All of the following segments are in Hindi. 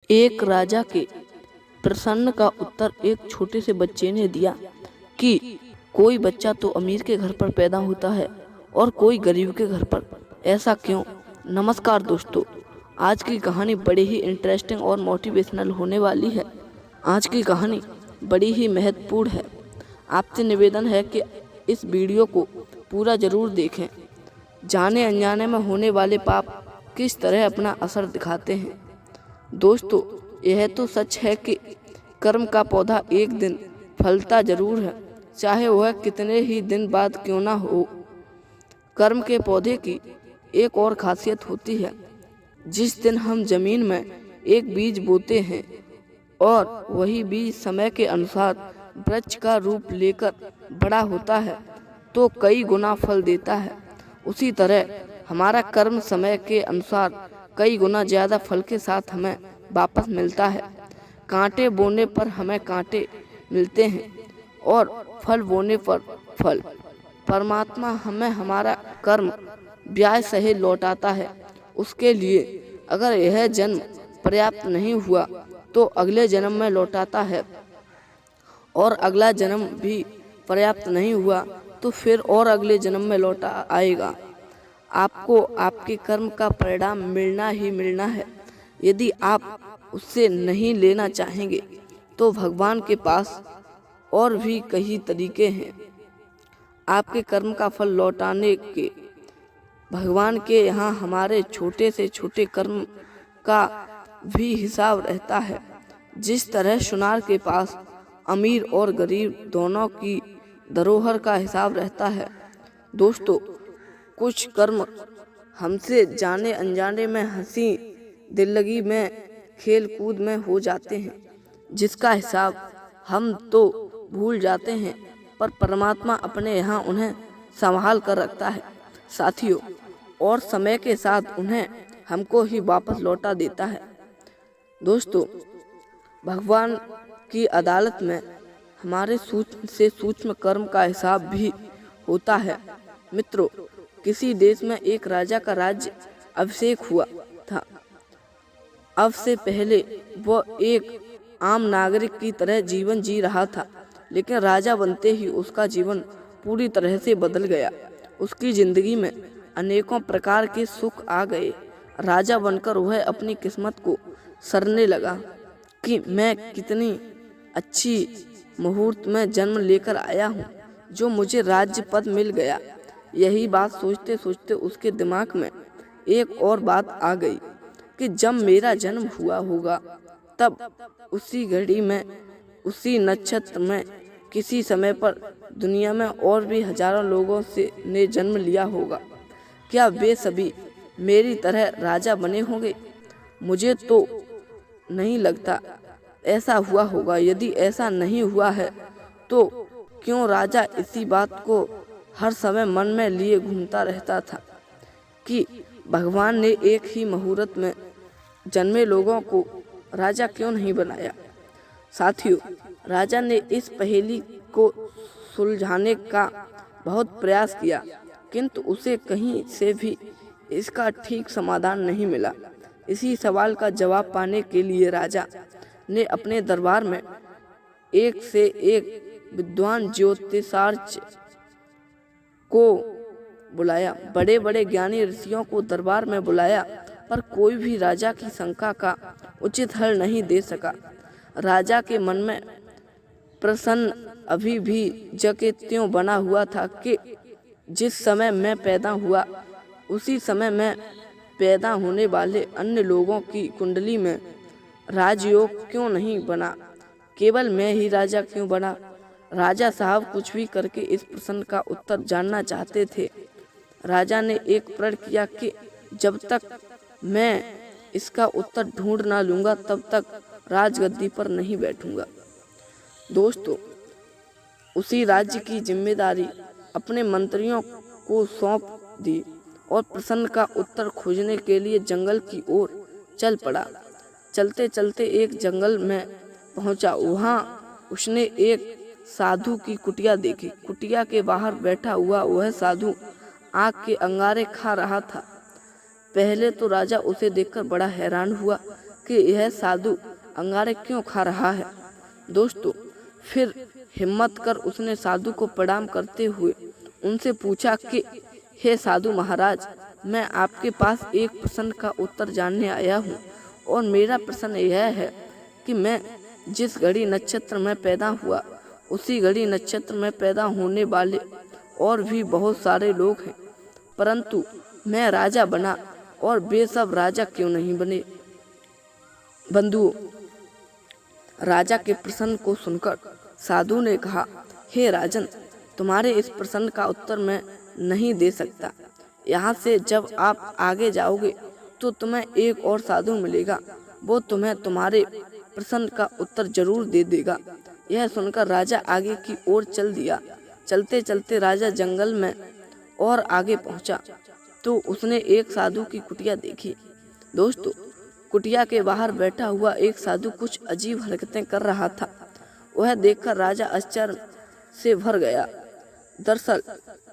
एक राजा के प्रश्न का उत्तर एक छोटे से बच्चे ने दिया कि कोई बच्चा तो अमीर के घर पर पैदा होता है और कोई गरीब के घर पर, ऐसा क्यों? नमस्कार दोस्तों, आज की कहानी बड़ी ही इंटरेस्टिंग और मोटिवेशनल होने वाली है। आज की कहानी बड़ी ही महत्वपूर्ण है। आपसे निवेदन है कि इस वीडियो को पूरा जरूर देखें। जाने अनजाने में होने वाले पाप किस तरह अपना असर दिखाते हैं। दोस्तों, यह तो सच है कि कर्म का पौधा एक दिन फलता जरूर है, चाहे वह कितने ही दिन बाद क्यों ना हो। कर्म के पौधे की एक और खासियत होती है। जिस दिन हम जमीन में एक बीज बोते हैं और वही बीज समय के अनुसार वृक्ष का रूप लेकर बड़ा होता है तो कई गुना फल देता है। उसी तरह हमारा कर्म समय के अनुसार कई गुना ज्यादा फल के साथ हमें वापस मिलता है। कांटे बोने पर हमें कांटे मिलते हैं और फल बोने पर फल। परमात्मा हमें हमारा कर्म ब्याज सहित लौटाता है। उसके लिए अगर यह जन्म पर्याप्त नहीं हुआ तो अगले जन्म में लौटाता है, और अगला जन्म भी पर्याप्त नहीं हुआ तो फिर और अगले जन्म में लौटा आएगा। आपको आपके कर्म का परिणाम मिलना ही मिलना है। यदि आप उससे नहीं लेना चाहेंगे तो भगवान के पास और भी कई तरीके हैं आपके कर्म का फल लौटाने के। भगवान के यहाँ हमारे छोटे से छोटे कर्म का भी हिसाब रहता है। जिस तरह सुनार के पास अमीर और गरीब दोनों की धरोहर का हिसाब रहता है। दोस्तों, कुछ कर्म हमसे जाने अनजाने में, हंसी दिल्लगी में, खेल कूद में हो जाते हैं, जिसका हिसाब हम तो भूल जाते हैं, पर परमात्मा अपने यहाँ उन्हें संभाल कर रखता है साथियों, और समय के साथ उन्हें हमको ही वापस लौटा देता है। दोस्तों, भगवान की अदालत में हमारे सूक्ष्म से सूक्ष्म कर्म का हिसाब भी होता है। मित्रों, किसी देश में एक राजा का राज्य अभिषेक हुआ था। अब से पहले वह एक आम नागरिक की तरह जीवन जी रहा था, लेकिन राजा बनते ही उसका जीवन पूरी तरह से बदल गया। उसकी जिंदगी में अनेकों प्रकार के सुख आ गए। राजा बनकर वह अपनी किस्मत को सरने लगा कि मैं कितनी अच्छी मुहूर्त में जन्म लेकर आया हूँ, जो मुझे राज्य पद मिल गया। यही बात सोचते सोचते उसके दिमाग में एक और बात आ गई कि जब मेरा जन्म हुआ होगा तब उसी घड़ी में, उसी नक्षत्र में, किसी समय पर दुनिया में और भी हजारों लोगों ने जन्म लिया होगा। क्या वे सभी मेरी तरह राजा बने होंगे? मुझे तो नहीं लगता ऐसा हुआ होगा। यदि ऐसा नहीं हुआ है तो क्यों राजा इसी बात को हर समय मन में लिए घूमता रहता था कि भगवान ने एक ही मुहूर्त में जन्मे लोगों को राजा क्यों नहीं बनाया। साथियों, राजा ने इस पहेली को सुलझाने का बहुत प्रयास किया, किंतु उसे कहीं से भी इसका ठीक समाधान नहीं मिला। इसी सवाल का जवाब पाने के लिए राजा ने अपने दरबार में एक से एक विद्वान ज्योतिषाचार्य को बुलाया। बड़े बड़े ज्ञानी ऋषियों को दरबार में बुलाया, पर कोई भी राजा की शंका का उचित हल नहीं दे सका। राजा के मन में प्रश्न अभी भी जके त्यों बना हुआ था कि जिस समय मैं पैदा हुआ उसी समय में पैदा होने वाले अन्य लोगों की कुंडली में राजयोग क्यों नहीं बना, केवल मैं ही राजा क्यों बना। राजा साहब कुछ भी करके इस प्रश्न का उत्तर जानना चाहते थे। राजा ने एक प्रण किया कि जब तक मैं इसका उत्तर ढूंढ ना लूंगा तब तक राजगद्दी पर नहीं बैठूंगा। दोस्तों, उसी राज्य की जिम्मेदारी अपने मंत्रियों को सौंप दी और प्रश्न का उत्तर खोजने के लिए जंगल की ओर चल पड़ा। चलते चलते एक जंगल में पहुंचा। वहां उसने एक साधु की कुटिया देखी। कुटिया के बाहर बैठा हुआ वह साधु आग के अंगारे खा रहा था। पहले तो राजा उसे देखकर बड़ा हैरान हुआ कि यह साधु अंगारे क्यों खा रहा है। दोस्तों, फिर हिम्मत कर उसने साधु को प्रणाम करते हुए उनसे पूछा कि हे साधु महाराज, मैं आपके पास एक प्रश्न का उत्तर जानने आया हूँ और मेरा प्रश्न यह है कि मैं जिस घड़ी नक्षत्र में पैदा हुआ उसी घड़ी नक्षत्र में पैदा होने वाले और भी बहुत सारे लोग हैं, परंतु मैं राजा बना और वे सब राजा क्यों नहीं बने। बंधुओं, राजा के प्रश्न को सुनकर साधु ने कहा, हे राजन, तुम्हारे इस प्रश्न का उत्तर मैं नहीं दे सकता। यहाँ से जब आप आगे जाओगे तो तुम्हें एक और साधु मिलेगा, वो तुम्हें तुम्हारे प्रश्न का उत्तर जरूर दे देगा। यह सुनकर राजा आगे की ओर चल दिया। चलते चलते राजा जंगल में और आगे पहुंचा तो उसने एक साधु की कुटिया देखी। दोस्तों, कुटिया के बाहर बैठा हुआ एक साधु कुछ अजीब हरकतें कर रहा था। वह देखकर राजा आश्चर्य से भर गया। दरअसल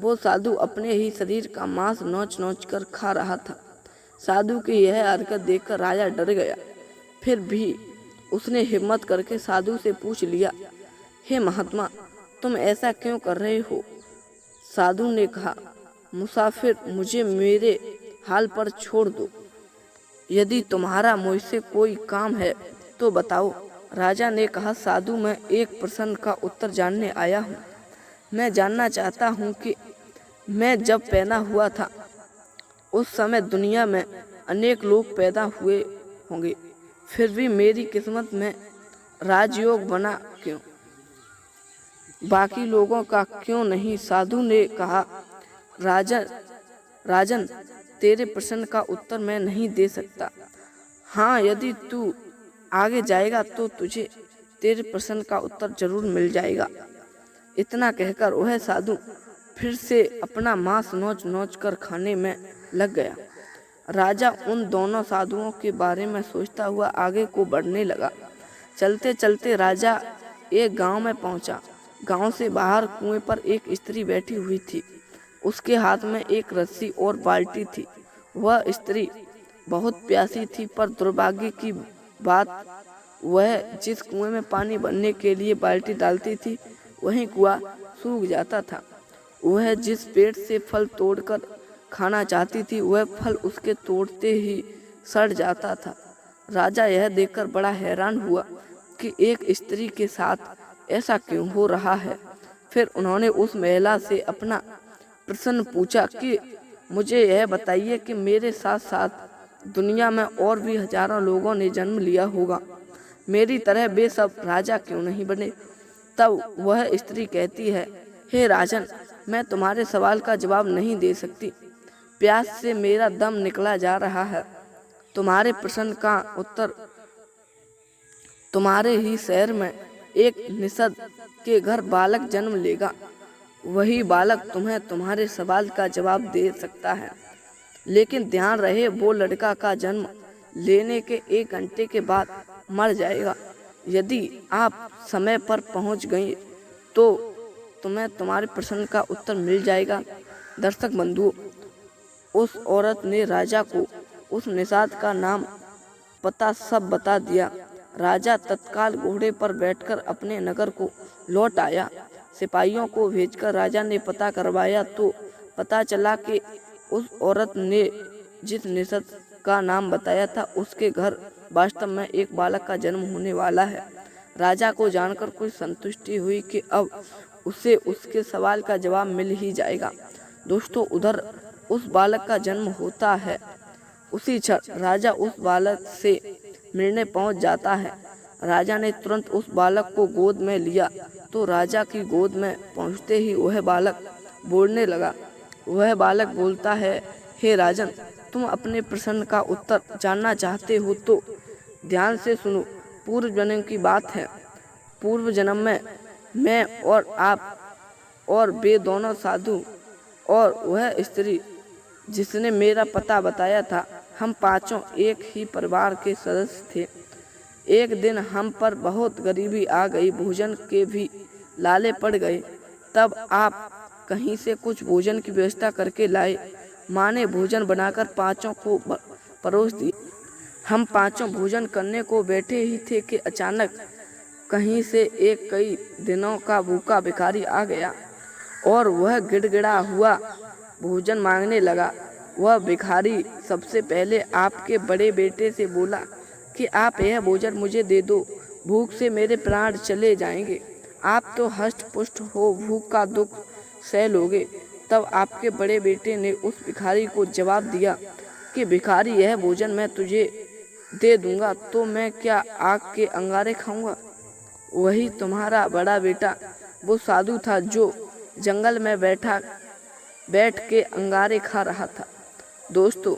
वो साधु अपने ही शरीर का मांस नोच नोच कर खा रहा था। साधु की यह हरकत देखकर राजा डर गया। फिर भी उसने हिम्मत करके साधु से पूछ लिया, हे महात्मा, तुम ऐसा क्यों कर रहे हो। साधु ने कहा, मुसाफिर, मुझे मेरे हाल पर छोड़ दो। यदि तुम्हारा मुझसे कोई काम है तो बताओ। राजा ने कहा, साधु, मैं एक प्रश्न का उत्तर जानने आया हूँ। मैं जानना चाहता हूँ कि मैं जब पैदा हुआ था उस समय दुनिया में अनेक लोग पैदा हुए होंगे, फिर भी मेरी किस्मत में राजयोग बना क्यों, बाकी लोगों का क्यों नहीं। साधु ने कहा, राजन, तेरे प्रश्न का उत्तर मैं नहीं दे सकता। हाँ, यदि तू आगे जाएगा तो तुझे तेरे प्रश्न का उत्तर जरूर मिल जाएगा। इतना कहकर वह साधु फिर से अपना मांस नोच नोच कर खाने में लग गया। राजा उन दोनों साधुओं के बारे में सोचता हुआ आगे को बढ़ने लगा। चलते चलते राजा एक गांव में पहुंचा। गांव से बाहर कुएं पर एक स्त्री बैठी हुई थी। उसके हाथ में एक रस्सी और बाल्टी थी। वह स्त्री बहुत प्यासी थी, पर दुर्भाग्य की बात वह जिस कुएं में पानी भरने के लिए बाल्टी डालती थी वहीं कुआं सूख जाता था। वह जिस पेड़ से फल तोड़कर खाना चाहती थी वह फल उसके तोड़ते ही सड़ जाता था। राजा यह देखकर बड़ा हैरान हुआ कि एक स्त्री के साथ ऐसा क्यों हो रहा है। फिर उन्होंने उस महिला से अपना प्रश्न पूछा कि मुझे यह बताइए कि मेरे साथ साथ दुनिया में और भी हजारों लोगों ने जन्म लिया होगा, मेरी तरह वे सब राजा क्यों नहीं बने। तब वह स्त्री कहती है, हे राजन, मैं तुम्हारे सवाल का जवाब नहीं दे सकती। प्यास से मेरा दम निकला जा रहा है। तुम्हारे प्रश्न का उत्तर तुम्हारे ही शहर में एक निषद के घर बालक जन्म लेगा। वही बालक तुम्हें तुम्हारे सवाल का जवाब दे सकता है। लेकिन ध्यान रहे, वो लड़का का जन्म लेने के 1 घंटे के बाद मर जाएगा। यदि आप समय पर पहुंच गए तो तुम्हें तुम्हारे प्रश्न का उत्तर मिल जाएगा। दर्शक बंधुओं, उस औरत ने राजा को उस निषाद का नाम पता सब बता दिया। राजा तत्काल घोड़े पर बैठकर अपने नगर को लौट आया। सिपाहियों को भेजकर राजा ने पता करवाया तो पता चला कि उस औरत ने जिस निषाद का नाम बताया था उसके घर वास्तव में एक बालक का जन्म होने वाला है। राजा को जानकर कुछ संतुष्टि हुई कि अब उसे उसके सवाल का जवाब मिल ही जाएगा। दोस्तों, उधर उस बालक का जन्म होता है। उसी क्षण राजा उस बालक से मिलने पहुंच जाता है। राजा ने तुरंत उस बालक को गोद में लिया तो राजा की गोद में पहुंचते ही वह बालक बोलने लगा। वह बालक बोलता है, हे राजन, तुम अपने प्रश्न का उत्तर जानना चाहते हो तो ध्यान से सुनो। पूर्व जन्म की बात है। पूर्व जन्म में मैं और आप और वे दोनों साधु और वह स्त्री जिसने मेरा पता बताया था, हम पांचों एक ही परिवार के सदस्य थे। एक दिन हम पर बहुत गरीबी आ गई, भोजन के भी लाले पड़ गए। तब आप कहीं से कुछ भोजन की व्यवस्था करके लाए। माँ ने भोजन बनाकर पांचों को परोस दी। हम पांचों भोजन करने को बैठे ही थे कि अचानक कहीं से एक कई दिनों का भूखा भिखारी आ गया और वह गिड़गिड़ा हुआ भोजन मांगने लगा। वह भिखारी सबसे पहले आपके बड़े बेटे से बोला कि आप यह भोजन मुझे दे दो, भूख से मेरे प्राण चले जाएंगे। आप तो हष्ट पुष्ट हो, भूख का दुख सह लोगे। तब आपके बड़े बेटे ने उस भिखारी को जवाब दिया कि भिखारी, यह भोजन मैं तुझे दे दूंगा तो मैं क्या आग के अंगारे खाऊंगा। वही तुम्हारा बड़ा बेटा वो साधु था जो जंगल में बैठ के अंगारे खा रहा था। दोस्तों,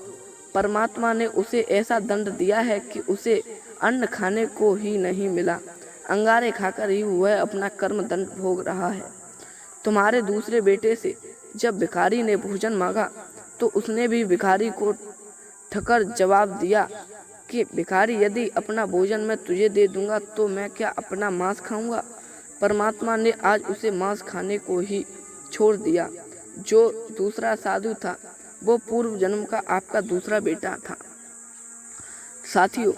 परमात्मा ने उसे ऐसा दंड दिया है कि उसे अन्न खाने को ही नहीं मिला, अंगारे खाकर ही वह अपना कर्म दंड भोग रहा है। तुम्हारे दूसरे बेटे से जब भिखारी ने भोजन मांगा तो उसने भी भिखारी को ठकर जवाब दिया कि भिखारी, यदि अपना भोजन मैं तुझे दे दूंगा तो मैं क्या अपना मांस खाऊंगा। परमात्मा ने आज उसे मांस खाने को ही छोड़ दिया। जो दूसरा साधु था वो पूर्व जन्म का आपका दूसरा बेटा था। साथियों,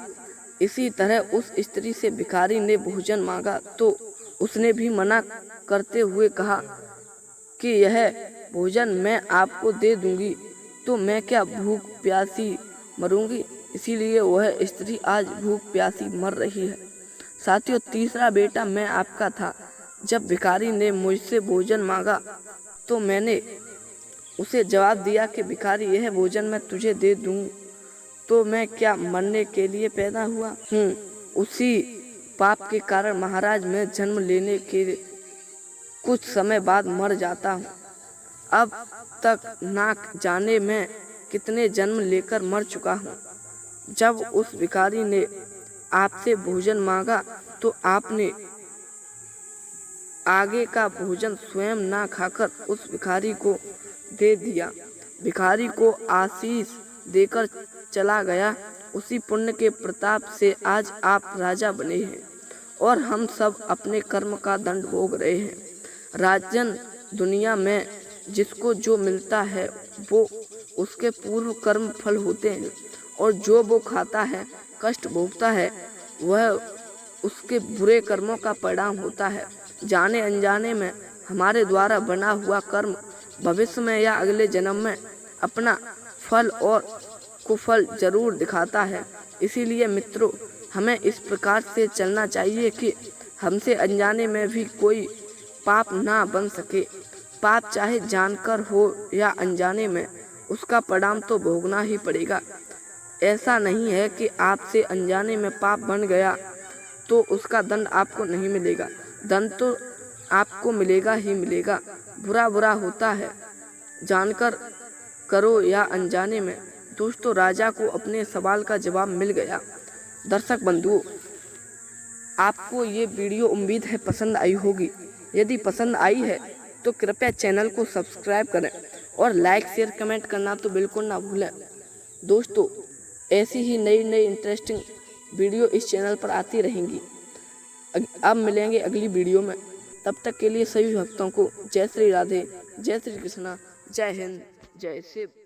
इसी तरह उस स्त्री से भिखारी ने भोजन मांगा तो उसने भी मना करते हुए कहा कि यह भोजन मैं आपको दे दूंगी तो मैं क्या भूख प्यासी मरूंगी। इसीलिए वह स्त्री आज भूख प्यासी मर रही है। साथियों, तीसरा बेटा मैं आपका था। जब भिखारी ने मुझसे भोजन मांगा तो मैंने उसे जवाब दिया कि भिखारी, यह भोजन मैं तुझे दे दूं तो मैं क्या मरने के लिए पैदा हुआ हूँ। उसी पाप के कारण महाराज मैं जन्म लेने के कुछ समय बाद मर जाता हूँ। अब तक ना जाने मैं कितने जन्म लेकर मर चुका हूँ। जब उस भिखारी ने आपसे भोजन मांगा तो आपने आगे का भोजन स्वयं ना खाकर उस भिखारी को दे दिया। भिखारी को आशीष देकर चला गया। उसी पुण्य के प्रताप से आज आप राजा बने हैं और हम सब अपने कर्म का दंड भोग रहे हैं। राजन, दुनिया में जिसको जो मिलता है वो उसके पूर्व कर्म फल होते हैं और जो वो खाता है, कष्ट भोगता है, वह उसके बुरे कर्मों का परिणाम होता है। जाने अनजाने में हमारे द्वारा बना हुआ कर्म भविष्य में या अगले जन्म में अपना फल और कुफल जरूर दिखाता है। इसीलिए मित्रों, हमें इस प्रकार से चलना चाहिए कि हमसे अनजाने में भी कोई पाप ना बन सके। पाप चाहे जानकर हो या अनजाने में, उसका परिणाम तो भोगना ही पड़ेगा। ऐसा नहीं है कि आपसे अनजाने में पाप बन गया तो उसका दंड आपको नहीं मिलेगा। दंड तो आपको मिलेगा ही मिलेगा। बुरा बुरा होता है, जानकर करो या अनजाने में। दोस्तों, राजा को अपने सवाल का जवाब मिल गया। दर्शक बंधुओं, आपको ये वीडियो उम्मीद है पसंद आई होगी। यदि पसंद आई है तो कृपया चैनल को सब्सक्राइब करें और लाइक शेयर कमेंट करना तो बिल्कुल ना भूलें। दोस्तों, ऐसी ही नई नई इंटरेस्टिंग वीडियो इस चैनल पर आती रहेंगी। अब मिलेंगे अगली वीडियो में। तब तक के लिए सभी भक्तों को जय श्री राधे, जय श्री कृष्णा, जय हिंद, जय शिव।